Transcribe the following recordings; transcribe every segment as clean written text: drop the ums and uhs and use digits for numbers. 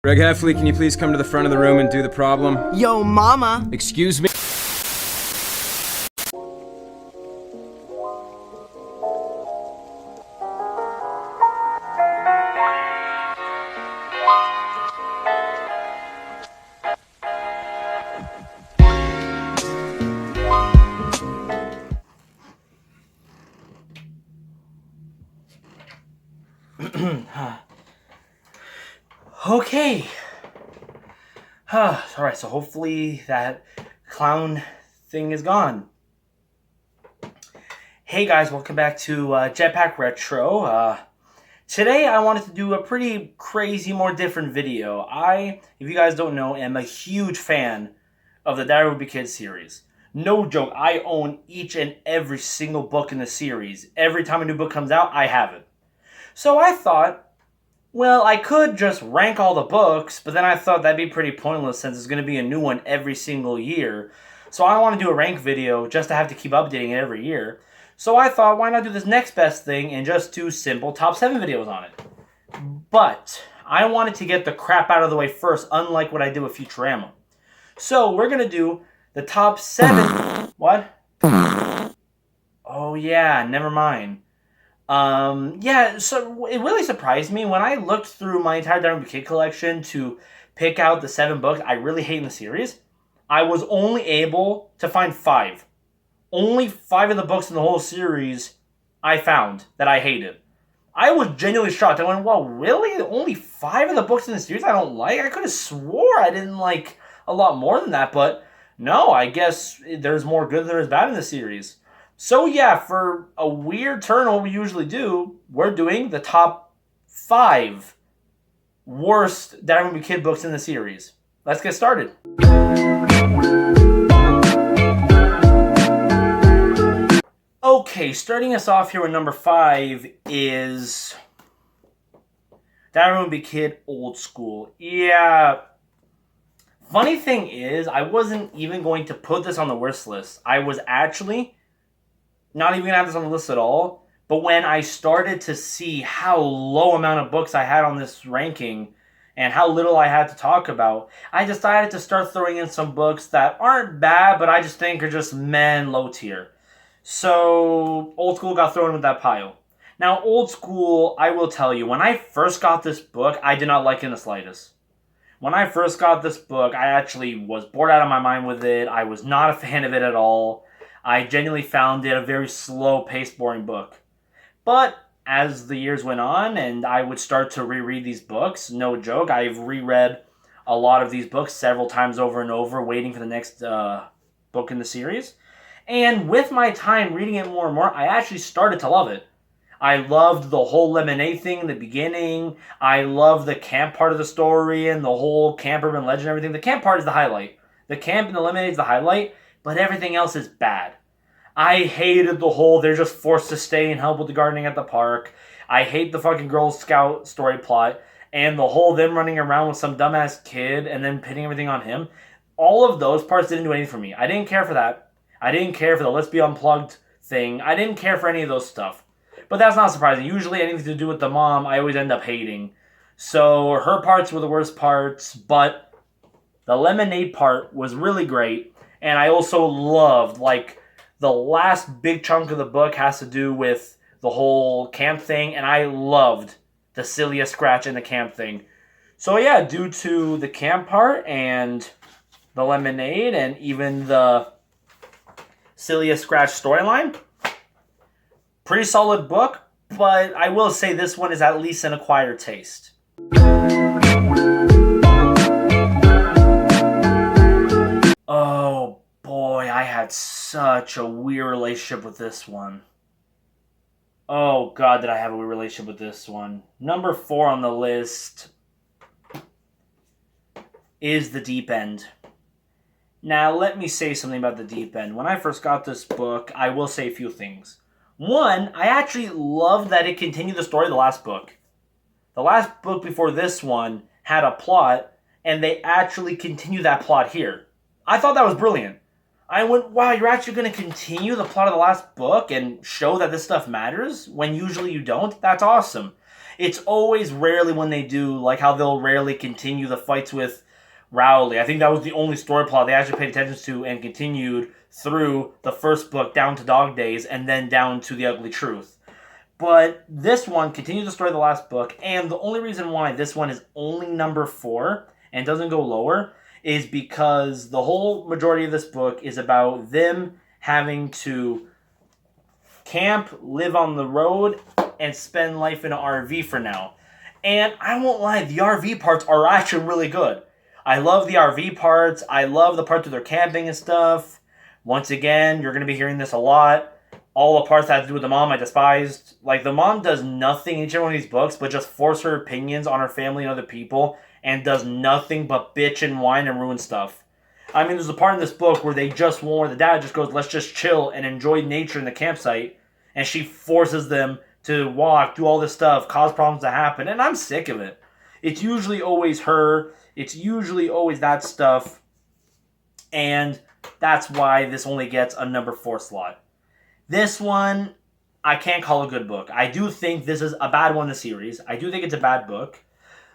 Greg Heffley, can you please come to the front of the room and do the problem? Yo, mama. Excuse me? Okay. Alright, so hopefully that clown thing is gone. Hey guys, welcome back to JetpackRetro. Today I wanted to do a pretty crazy, more different video. I, if you guys don't know, am a huge fan of the Wimpy Kid series. No joke, I own each and every single book in the series. Every time a new book comes out, I have it. So I thought, well, I could just rank all the books, but then I thought that'd be pretty pointless since there's going to be a new one every single year. So I want to do a rank video just to have to keep updating it every year. So I thought, why not do this next best thing and just do simple top 7 videos on it. But I wanted to get the crap out of the way first, unlike what I did with Futurama. So we're going to do the top 7... What? Oh yeah, never mind. Yeah, so it really surprised me when I looked through my entire Wimpy Kid collection to pick out the 7 books I really hate in the series. I was only able to find 5. Only 5 of the books in the whole series I found that I hated. I was genuinely shocked. I went, well, really? Only 5 of the books in the series I don't like? I could have swore I didn't like a lot more than that, but no, I guess there's more good than there's bad in the series. So yeah, for a weird turn what we usually do, we're doing the top 5 worst Wimpy Kid books in the series. Let's get started. Okay, starting us off here with number 5 is Wimpy Kid Old School. Yeah. Funny thing is, I wasn't even going to put this on the worst list. I was actually not even going to have this on the list at all. But when I started to see how low amount of books I had on this ranking and how little I had to talk about, I decided to start throwing in some books that aren't bad, but I just think are just low tier. So Old School got thrown with that pile. Now, Old School, I will tell you, when I first got this book, I did not like it in the slightest. When I first got this book, I actually was bored out of my mind with it. I was not a fan of it at all. I genuinely found it a very slow-paced, boring book. But as the years went on and I would start to reread these books, no joke, I've reread a lot of these books several times over and over, waiting for the next book in the series. And with my time reading it more and more, I actually started to love it. I loved the whole lemonade thing in the beginning. I loved the camp part of the story and the whole camp urban legend and everything. The camp part is the highlight. The camp and the lemonade is the highlight, but everything else is bad. I hated the whole they're just forced to stay and help with the gardening at the park. I hate the fucking Girl Scout story plot. And the whole them running around with some dumbass kid and then pinning everything on him. All of those parts didn't do anything for me. I didn't care for that. I didn't care for the Let's Be Unplugged thing. I didn't care for any of those stuff. But that's not surprising. Usually anything to do with the mom, I always end up hating. So her parts were the worst parts, but the lemonade part was really great. And I also loved, like, the last big chunk of the book has to do with the whole camp thing, and I loved the Celia Scratch and the camp thing. So yeah, due to the camp part and the lemonade and even the Celia Scratch storyline, pretty solid book, but I will say this one is at least an acquired taste. Oh boy, I had such a weird relationship with this one. Oh god, did I have a weird relationship with this one. Number 4 on the list is The Deep End. Now, let me say something about The Deep End. When I first got this book, I will say a few things. One, I actually loved that it continued the story of the last book. The last book before this one had a plot, and they actually continue that plot here. I thought that was brilliant. I went, wow, you're actually going to continue the plot of the last book and show that this stuff matters when usually you don't? That's awesome. It's always rarely when they do, like how they'll rarely continue the fights with Rowley. I think that was the only story plot they actually paid attention to and continued through the first book down to Dog Days and then down to The Ugly Truth. But this one continues the story of the last book, and the only reason why this one is only number 4 and doesn't go lower is because the whole majority of this book is about them having to camp, live on the road, and spend life in an RV for now. And I won't lie, the RV parts are actually really good. I love the RV parts. I love the parts where they're camping and stuff. Once again, you're going to be hearing this a lot. All the parts that have to do with the mom, I despised. Like, the mom does nothing in each one of these books but just force her opinions on her family and other people and does nothing but bitch and whine and ruin stuff. I mean, there's a part in this book where they just won't, where the dad just goes, let's just chill and enjoy nature in the campsite, and she forces them to walk, do all this stuff, cause problems to happen, and I'm sick of it. It's usually always her. It's usually always that stuff, and that's why this only gets a number 4 slot. This one, I can't call a good book. I do think this is a bad one in the series. I do think it's a bad book.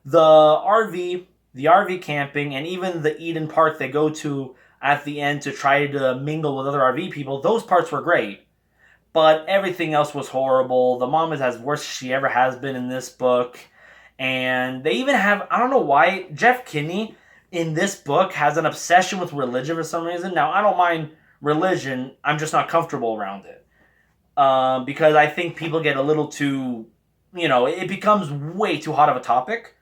The RV camping, and even the Eden Park they go to at the end to try to mingle with other RV people, those parts were great. But everything else was horrible. The mom is as worse as she ever has been in this book. And they even have, I don't know why, Jeff Kinney in this book has an obsession with religion for some reason. Now, I don't mind religion. I'm just not comfortable around it. Because I think people get a little too, it becomes way too hot of a topic.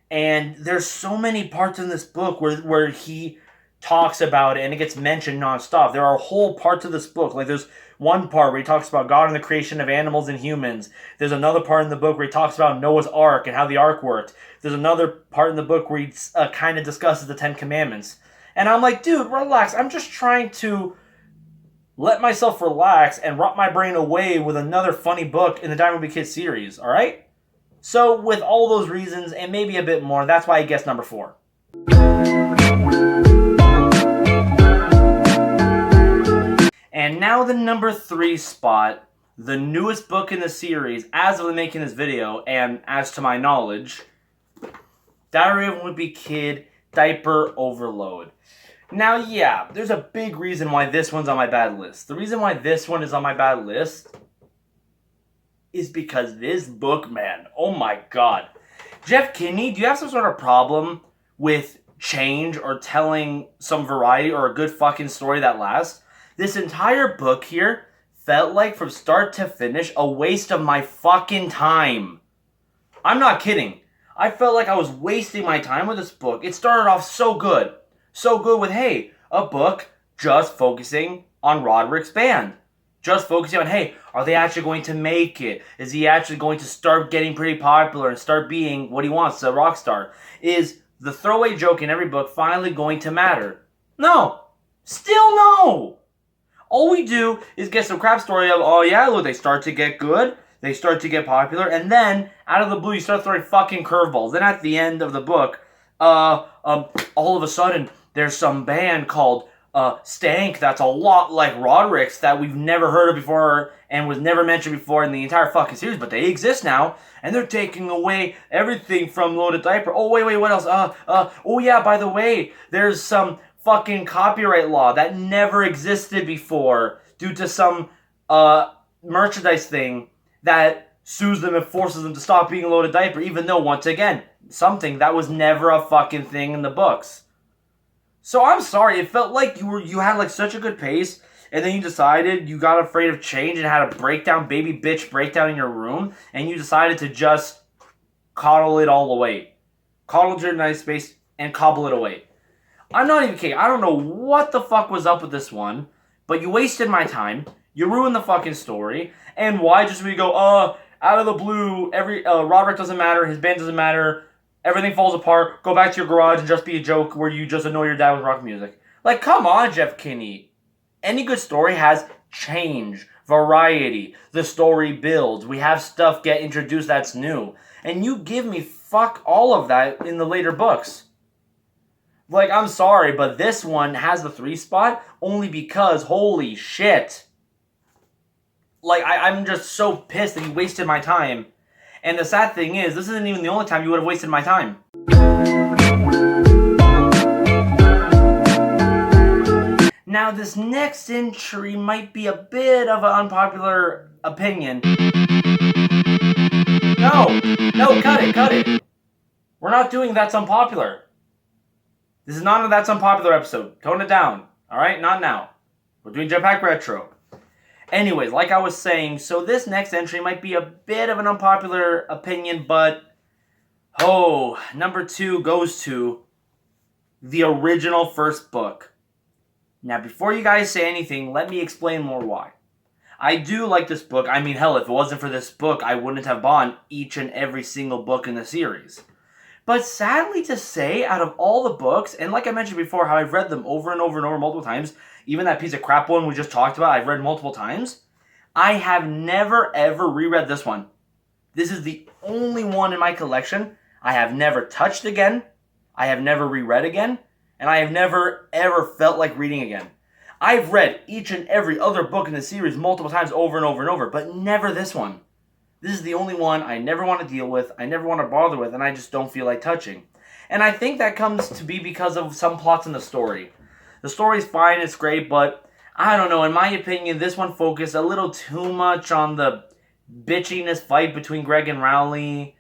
And there's so many parts in this book where he talks about it and it gets mentioned nonstop. There are whole parts of this book. Like, there's one part where he talks about God and the creation of animals and humans. There's another part in the book where he talks about Noah's Ark and how the Ark worked. There's another part in the book where he kind of discusses the 10 Commandments. And I'm like, dude, relax. I'm just trying to let myself relax and rot my brain away with another funny book in the Wimpy Kid series, alright? So, with all those reasons, and maybe a bit more, that's why I guess number 4. And now the number 3 spot, the newest book in the series, as of making this video, and as to my knowledge, Diary of a Wimpy Kid, Diaper Overload. Now, yeah, there's a big reason why this one's on my bad list. The reason why this one is on my bad list is because this book, man, oh my god. Jeff Kinney, do you have some sort of problem with change or telling some variety or a good fucking story that lasts? This entire book here felt like, from start to finish, a waste of my fucking time. I'm not kidding. I felt like I was wasting my time with this book. It started off so good. So good with, hey, a book just focusing on Roderick's band. Just focusing on, hey, are they actually going to make it? Is he actually going to start getting pretty popular and start being what he wants, a rock star? Is the throwaway joke in every book finally going to matter? No. Still no. All we do is get some crap story of, oh yeah, look, they start to get good, they start to get popular, and then, out of the blue, you start throwing fucking curveballs. Then at the end of the book, all of a sudden, there's some band called Stank that's a lot like Roderick's that we've never heard of before and was never mentioned before in the entire fucking series, but they exist now, and they're taking away everything from Loaded Diaper. Oh, wait, what else? Oh yeah, by the way, there's some fucking copyright law that never existed before due to some merchandise thing that sues them and forces them to stop being Loaded Diaper, even though, once again, something that was never a fucking thing in the books. So I'm sorry, it felt like you had like such a good pace, and then you decided you got afraid of change and had a breakdown, baby bitch breakdown in your room, and you decided to just coddle it all away. Coddle your nice space and cobble it away. I'm not even kidding. I don't know what the fuck was up with this one, but you wasted my time. You ruined the fucking story. And why just we go, out of the blue, Roderick doesn't matter, his band doesn't matter, everything falls apart, go back to your garage and just be a joke where you just annoy your dad with rock music. Like, come on, Jeff Kinney. Any good story has change, variety. The story builds. We have stuff get introduced that's new. And you give me fuck all of that in the later books. Like, I'm sorry, but this one has the 3 spot only because, holy shit. Like, I'm just so pissed that he wasted my time. And the sad thing is, this isn't even the only time you would have wasted my time. Now, this next entry might be a bit of an unpopular opinion. No, cut it. We're not doing That's Unpopular. This is not a That's Unpopular episode. Tone it down. Alright, not now. We're doing Jetpack Retro. Anyways, like I was saying, so this next entry might be a bit of an unpopular opinion, but number 2 goes to the original first book. Now, before you guys say anything, let me explain more why. I do like this book. I mean, hell, if it wasn't for this book, I wouldn't have bought each and every single book in the series. But sadly to say, out of all the books, and like I mentioned before, how I've read them over and over and over multiple times, even that piece of crap one we just talked about, I've read multiple times, I have never ever reread this one. This is the only one in my collection I have never touched again, I have never reread again, and I have never ever felt like reading again. I've read each and every other book in the series multiple times over and over and over, but never this one. This is the only one I never want to deal with, I never want to bother with, and I just don't feel like touching. And I think that comes to be because of some plots in the story. The story's fine, it's great, but I don't know, in my opinion, this one focused a little too much on the bitchiness fight between Greg and Rowley.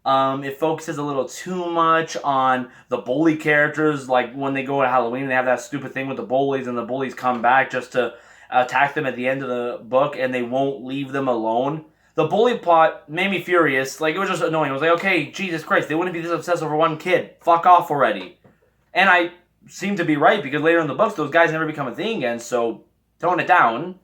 It focuses a little too much on the bully characters, like when they go to Halloween, they have that stupid thing with the bullies, and the bullies come back just to attack them at the end of the book, and they won't leave them alone. The bully plot made me furious. Like, it was just annoying. It was like, okay, Jesus Christ, they wouldn't be this obsessed over one kid. Fuck off already. And I seem to be right, because later in the books, those guys never become a thing again, so tone it down.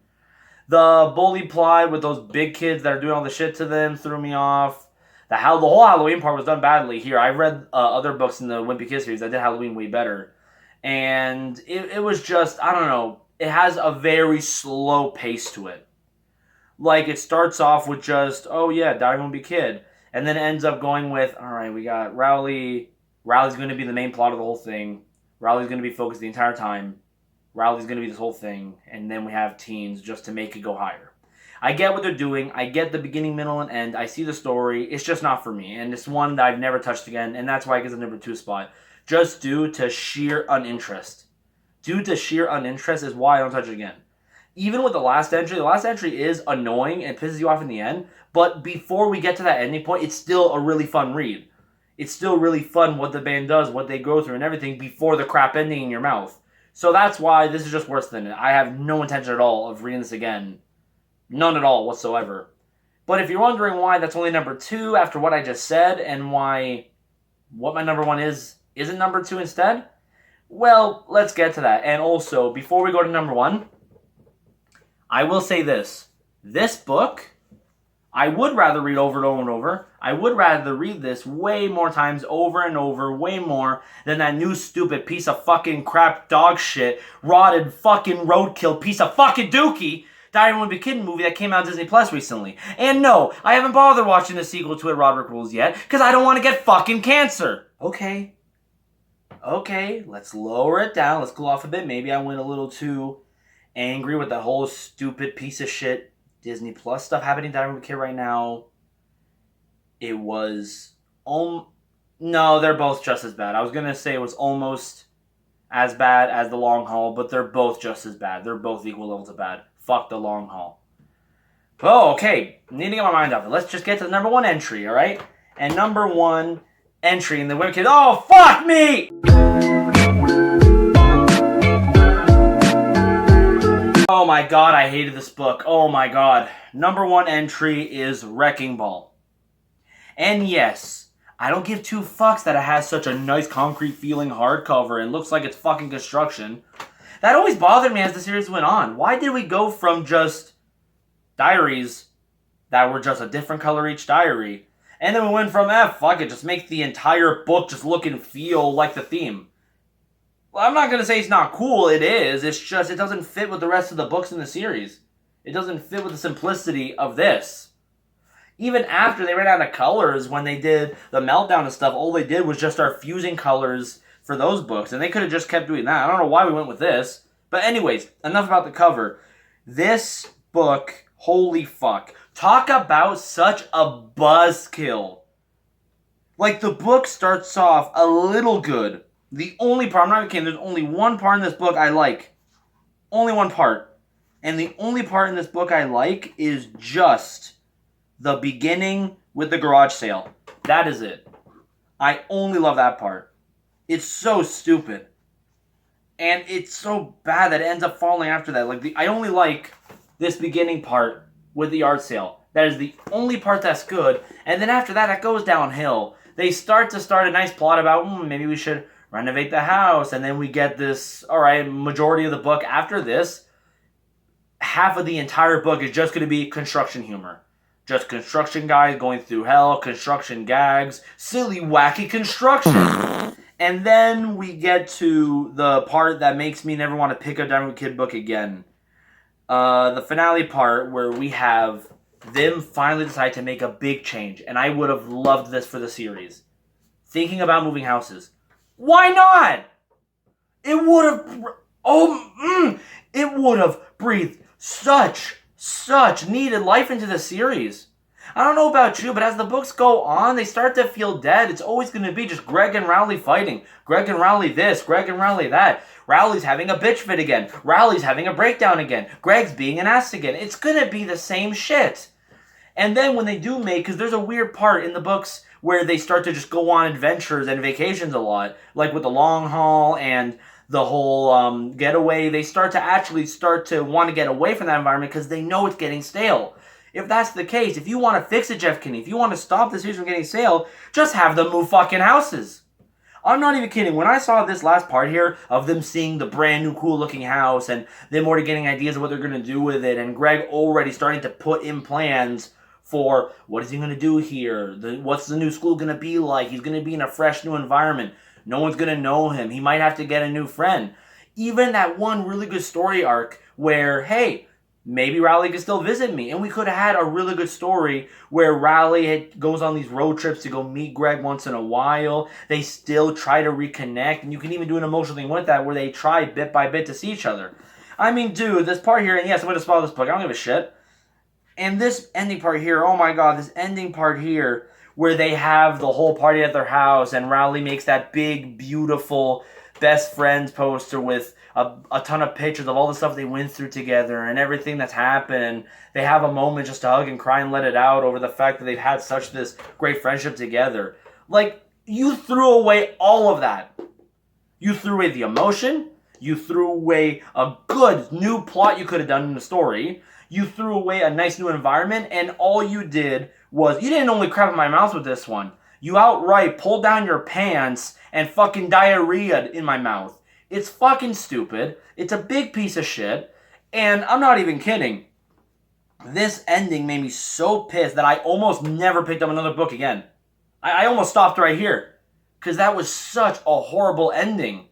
The bully plot with those big kids that are doing all the shit to them threw me off. The whole Halloween part was done badly here. I read other books in the Wimpy Kid series that did Halloween way better. And it was just, I don't know, it has a very slow pace to it. Like, it starts off with just, oh yeah, Diaper Wimpy Kid. And then it ends up going with, alright, we got Rowley. Rowley's going to be the main plot of the whole thing. Rowley's going to be focused the entire time. Rowley's going to be this whole thing. And then we have teens just to make it go higher. I get what they're doing. I get the beginning, middle, and end. I see the story. It's just not for me. And it's one that I've never touched again. And that's why it gets a number 2 spot. Just due to sheer uninterest. Due to sheer uninterest is why I don't touch it again. Even with the last entry is annoying and pisses you off in the end. But before we get to that ending point, it's still a really fun read. It's still really fun what the band does, what they go through and everything before the crap ending in your mouth. So that's why this is just worse than it. I have no intention at all of reading this again. None at all whatsoever. But if you're wondering why that's only number 2 after what I just said, and why what my number 1 isn't number 2 instead, well, let's get to that. And also, before we go to number 1, I will say this. This book, I would rather read over and over and over. I would rather read this way more times over and over, way more, than that new stupid piece of fucking crap dog shit, rotted fucking roadkill piece of fucking dookie Diaper Wimpy Kid movie that came out on Disney Plus recently. And no, I haven't bothered watching the sequel to It Roderick Rules yet, because I don't want to get fucking cancer. Okay, let's lower it down. Let's cool off a bit. Maybe I went a little too angry with that whole stupid piece of shit Disney Plus stuff happening to Diaper Wimpy Kid right now. It was... no, they're both just as bad. I was going to say it was almost as bad as The Long Haul, but they're both just as bad. They're both equal levels of bad. Fuck The Long Haul. Oh, okay. Need to get my mind off it. Let's just get to the number 1 entry, alright? And number 1 entry in the Wimpy Kid... Oh, fuck me! Oh my god, I hated this book. Oh my god. Number 1 entry is Wrecking Ball. And yes, I don't give 2 fucks that it has such a nice concrete feeling hardcover and looks like it's fucking construction. That always bothered me as the series went on. Why did we go from just diaries that were just a different color each diary, and then we went from, fuck it, just make the entire book just look and feel like the theme? Well, I'm not going to say it's not cool, it is. It's just, it doesn't fit with the rest of the books in the series. It doesn't fit with the simplicity of this. Even after they ran out of colors, when they did the Meltdown and stuff, all they did was just start fusing colors for those books, and they could have just kept doing that. I don't know why we went with this. But anyways, enough about the cover. This book, holy fuck. Talk about such a buzzkill. Like, the book starts off a little good. The only part, I'm not even kidding, there's only one part in this book I like. Only one part. And the only part in this book I like is just the beginning with the garage sale. That is it. I only love that part. It's so stupid. And it's so bad that it ends up falling after that. Like, I only like this beginning part with the yard sale. That is the only part that's good. And then after that, it goes downhill. They start a nice plot about, maybe we should renovate the house. And then we get this, alright, majority of the book after this, half of the entire book is just going to be construction humor. Just construction guys going through hell, construction gags, silly, wacky construction. And then we get to the part that makes me never want to pick a Diaper Kid book again. The finale part where we have them finally decide to make a big change. And I would have loved this for the series. Thinking about moving houses. Why not? It would have... it would have breathed such needed life into the series. I don't know about you, but as the books go on, they start to feel dead. It's always going to be just Greg and Rowley fighting. Greg and Rowley this, Greg and Rowley that. Rowley's having a bitch fit again. Rowley's having a breakdown again. Greg's being an ass again. It's going to be the same shit. And then when they do make, because there's a weird part in the books where they start to just go on adventures and vacations a lot, like with the long haul and the whole getaway, they start to want to get away from that environment because they know it's getting stale. If that's the case, if you want to fix it, Jeff Kinney, if you want to stop the series from getting stale, just have them move fucking houses. I'm not even kidding. When I saw this last part here of them seeing the brand new cool looking house and them already getting ideas of what they're going to do with it, and Greg already starting to put in plans for what is he going to do here, what's the new school going to be like, he's going to be in a fresh new environment, no one's going to know him, he might have to get a new friend. Even that one really good story arc where, hey, maybe Rowley could still visit me. And we could have had a really good story where Rowley goes on these road trips to go meet Greg once in a while. They still try to reconnect. And you can even do an emotional thing with that where they try bit by bit to see each other. I mean, dude, this part here, and yes, I'm going to spoil this book. I don't give a shit. And this ending part here, oh my god, this ending part here where they have the whole party at their house and Rowley makes that big, beautiful best friends poster with a ton of pictures of all the stuff they went through together and everything that's happened, and they have a moment just to hug and cry and let it out over the fact that they've had such this great friendship together. Like, you threw away all of that. You threw away the emotion, you threw away a good new plot you could have done in the story, you threw away a nice new environment, and all you did was, you didn't only crap in my mouth with this one, you outright pulled down your pants and fucking diarrhea in my mouth. It's fucking stupid. It's a big piece of shit. And I'm not even kidding. This ending made me so pissed that I almost never picked up another book again. I almost stopped right here. Because that was such a horrible ending.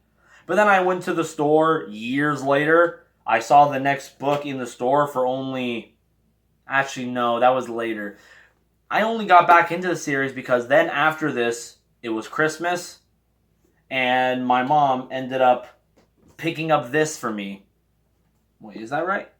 But then I went to the store years later. I saw the next book in the store for only... Actually, no, that was later. I only got back into the series because then after this, it was Christmas. And my mom ended up picking up this for me. Wait, is that right?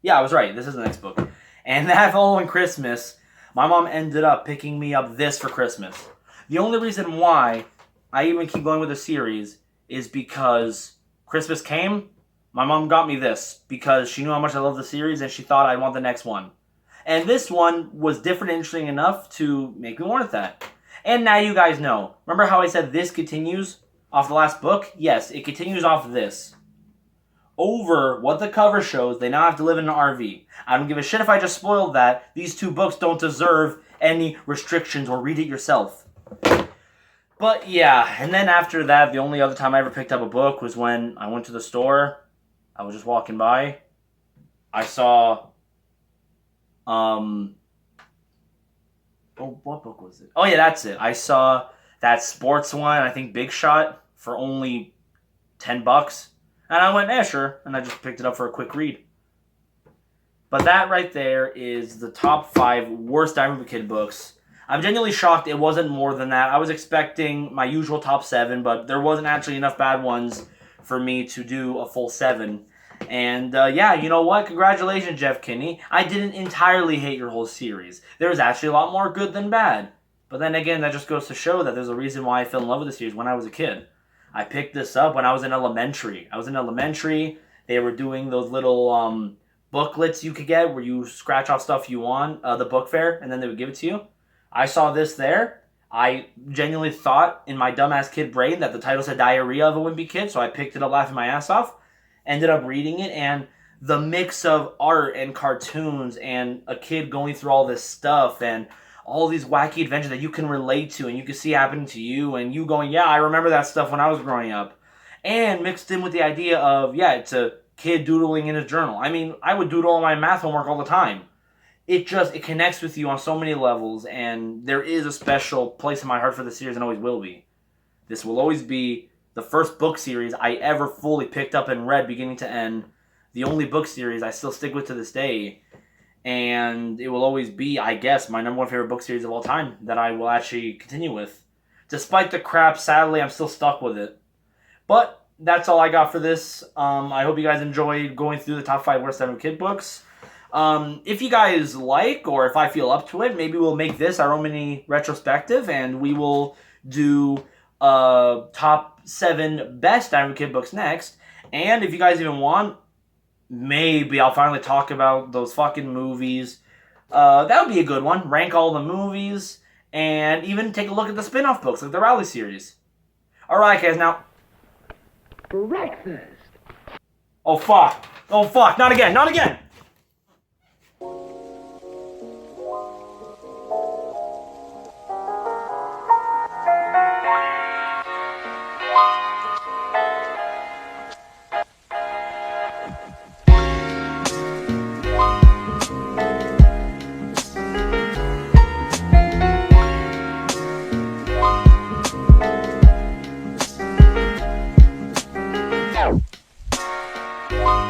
Yeah, I was right. This is the next book. And that following Christmas, my mom ended up picking me up this for Christmas. The only reason why I even keep going with the series is because Christmas came, my mom got me this because she knew how much I love the series and she thought I'd want the next one. And this one was different and interesting enough to make me want that. And now you guys know. Remember how I said this continues off the last book? Yes, it continues off this. Over what the cover shows, they now have to live in an RV. I don't give a shit if I just spoiled that. These two books don't deserve any restrictions, or read it yourself. But yeah, and then after that, the only other time I ever picked up a book was when I went to the store. I was just walking by. I saw... Oh, what book was it? Oh, yeah, that's it. I saw that sports one, I think Big Shot, for only $10. And I went, sure. And I just picked it up for a quick read. But that right there is the top 5 worst Diaper Kid books. I'm genuinely shocked it wasn't more than that. I was expecting my usual top 7, but there wasn't actually enough bad ones for me to do a full 7. And yeah, you know what? Congratulations, Jeff Kinney. I didn't entirely hate your whole series. There was actually a lot more good than bad. But then again, that just goes to show that there's a reason why I fell in love with the series when I was a kid. I picked this up when I was in elementary. They were doing those little booklets you could get where you scratch off stuff you want, the book fair, and then they would give it to you. I saw this there. I genuinely thought in my dumbass kid brain that the title said Diarrhea of a Wimpy Kid, so I picked it up laughing my ass off. Ended up reading it, and the mix of art and cartoons and a kid going through all this stuff and all these wacky adventures that you can relate to and you can see happening to you and you going, yeah, I remember that stuff when I was growing up. And mixed in with the idea of, yeah, it's a kid doodling in his journal. I mean, I would doodle on my math homework all the time. It connects with you on so many levels, and there is a special place in my heart for the series and always will be. This will always be the first book series I ever fully picked up and read beginning to end. The only book series I still stick with to this day. And it will always be, I guess, my number one favorite book series of all time that I will actually continue with. Despite the crap, sadly, I'm still stuck with it. But that's all I got for this. I hope you guys enjoyed going through the top 5 worst ever kid books. If you guys like, or if I feel up to it, maybe we'll make this our own mini retrospective, and we will do top 7 best Diamond Kid books next. And if you guys even want, maybe I'll finally talk about those fucking movies. That would be a good one. Rank all the movies, and even take a look at the spin-off books, like the Rowley series. Alright, guys, now... Breakfast! Oh, fuck! Oh, fuck! Not again! Not again! Wow.